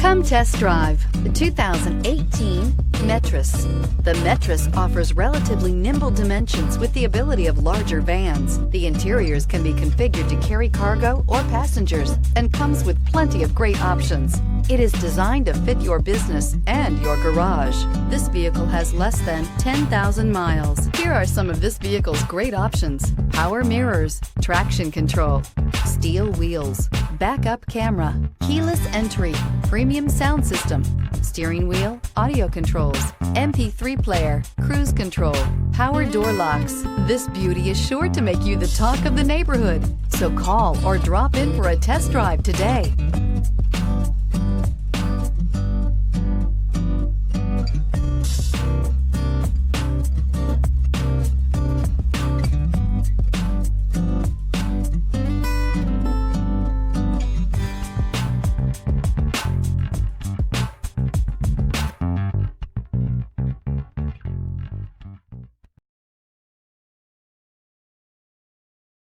Come test drive the 2018 Metris. The Metris offers relatively nimble dimensions with the ability of larger vans. The interiors can be configured to carry cargo or passengers and comes with plenty of great options. It is designed to fit your business and your garage. This vehicle has less than 10,000 miles. Here are some of this vehicle's great options: power mirrors, traction control, steel wheels, backup camera, keyless entry, premium sound system, steering wheel audio controls, MP3 player, cruise control, power door locks. This beauty is sure to make you the talk of the neighborhood. So call or drop in for a test drive today.